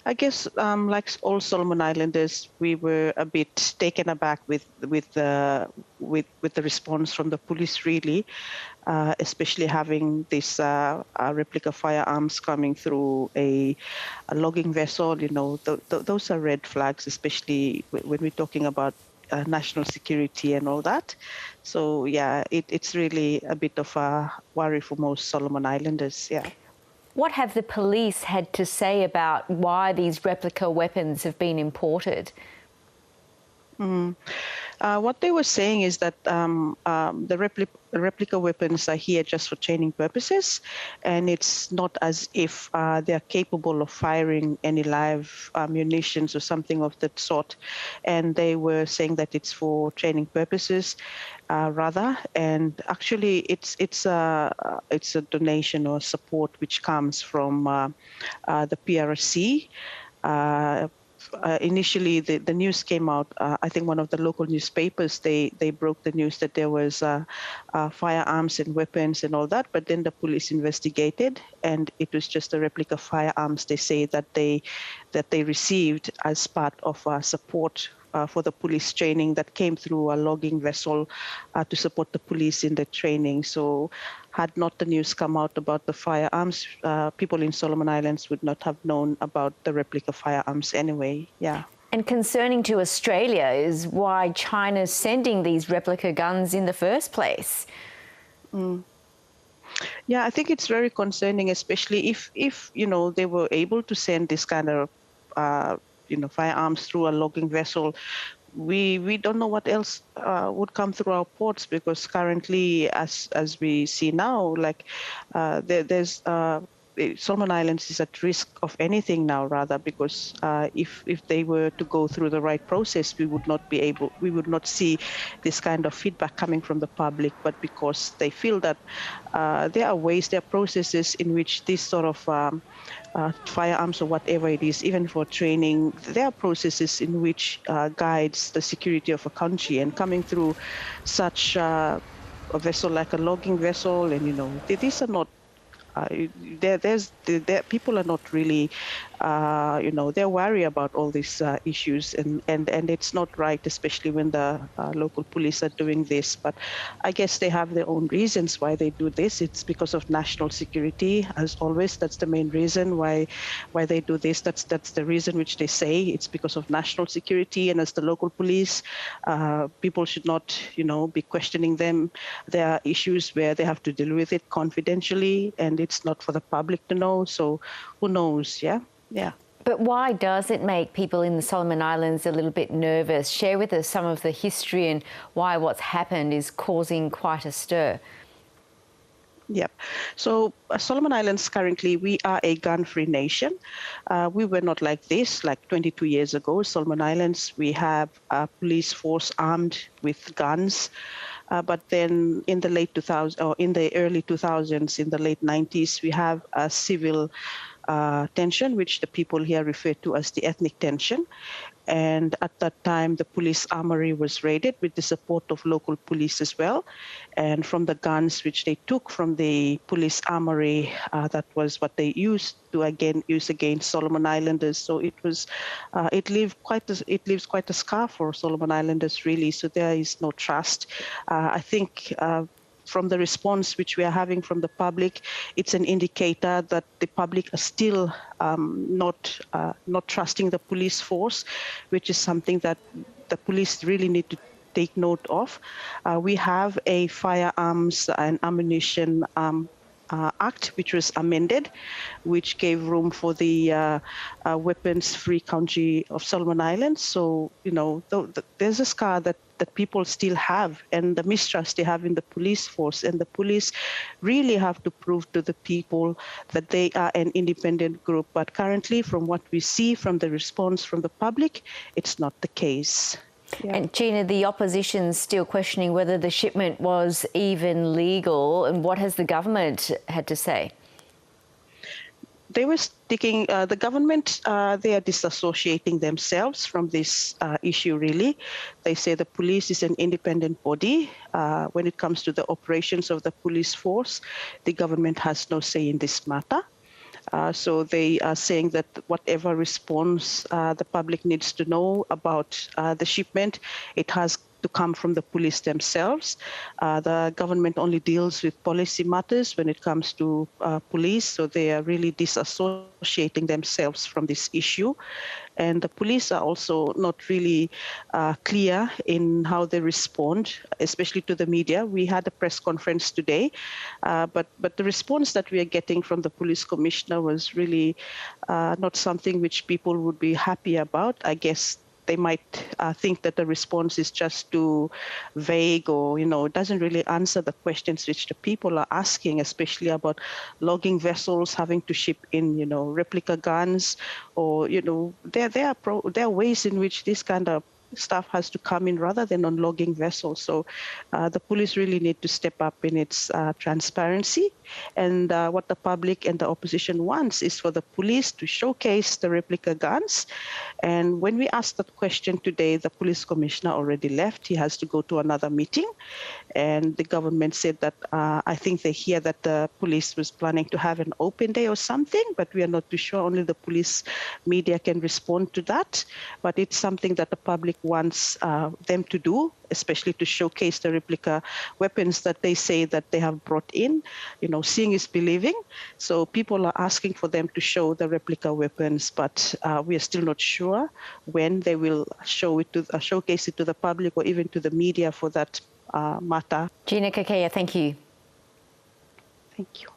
I guess, like all Solomon Islanders, we were a bit taken aback with the response from the police, really, especially having this replica firearms coming through a logging vessel. Those are red flags, especially when we're talking about national security and all that. So yeah, it's really a bit of a worry for most Solomon Islanders. Yeah. What have the police had to say about why these replica weapons have been imported? What they were saying is that the replica weapons are here just for training purposes, and it's not as if they're capable of firing any live munitions or something of that sort. And they were saying that it's for training purposes, rather. And actually, it's a donation or support which comes from the PRC. Initially, the news came out. I think one of the local newspapers, they broke the news that there was firearms and weapons and all that. But then the police investigated, and it was just a replica firearms. They say that they received as part of support for the police training that came through a logging vessel to support the police in the training. So had not the news come out about the firearms, people in Solomon Islands would not have known about the replica firearms anyway. Yeah. And concerning to Australia is why China's sending these replica guns in the first place. Yeah, I think it's very concerning, especially if they were able to send this kind of firearms through a logging vessel. We don't know what else would come through our ports, because currently, as we see now, like there's Solomon Islands is at risk of anything now, rather, because if they were to go through the right process, we would not see this kind of feedback coming from the public. But because they feel that there are processes in which this sort of firearms or whatever it is, even for training, there are processes in which guides the security of a country, and coming through such a vessel like a logging vessel, and these are not. People are not really, they're worried about all these issues, and it's not right, especially when the local police are doing this. But I guess they have their own reasons why they do this. It's because of national security, as always. That's the main reason why they do this. That's the reason which they say it's because of national security. And as the local police, people should not, be questioning them. There are issues where they have to deal with it confidentially, and it's not for the public to know. So who knows? Yeah. But why does it make people in the Solomon Islands a little bit nervous? Share with us some of the history and why what's happened is causing quite a stir. Yep. So Solomon Islands, currently, we are a gun-free nation. We were not like this, like 22 years ago. Solomon Islands, we have a police force armed with guns. But then in the late 2000s, or in the early 2000s, in the late 90s, we have a civil tension, which the people here refer to as the ethnic tension. And at that time, the police armory was raided with the support of local police as well. And from the guns which they took from the police armory, that was what they used to use against Solomon Islanders. So it leaves quite a scar for Solomon Islanders, really. So there is no trust. I think from the response which we are having from the public, it's an indicator that the public are still not trusting the police force, which is something that the police really need to take note of. We have a firearms and ammunition Act, which was amended, which gave room for the weapons-free country of Solomon Islands. So, there's a scar that people still have, and the mistrust they have in the police force. And the police really have to prove to the people that they are an independent group. But currently, from what we see from the response from the public, it's not the case. Yeah. And Gina, the opposition's still questioning whether the shipment was even legal, and what has the government had to say? They were sticking, the government, they are disassociating themselves from this issue, really. They say the police is an independent body. When it comes to the operations of the police force, the government has no say in this matter. So they are saying that whatever response the public needs to know about the shipment, it has to come from the police themselves. The government only deals with policy matters when it comes to police, so they are really disassociating themselves from this issue. And the police are also not really clear in how they respond, especially to the media. We had a press conference today, but the response that we are getting from the police commissioner was really not something which people would be happy about. I guess they might think that the response is just too vague, or doesn't really answer the questions which the people are asking, especially about logging vessels having to ship in replica guns, or there are ways in which this kind of stuff has to come in rather than on logging vessels. So the police really need to step up in its transparency. And what the public and the opposition wants is for the police to showcase the replica guns. And when we asked that question today, the police commissioner already left. He has to go to another meeting. And the government said that I think they hear that the police was planning to have an open day or something, but we are not too sure. Only the police media can respond to that. But it's something that the public wants them to do, especially to showcase the replica weapons that they say that they have brought in. Seeing is believing. So people are asking for them to show the replica weapons, but we are still not sure when they will showcase it to the public or even to the media for that matter. Gina Kakeya, thank you. Thank you.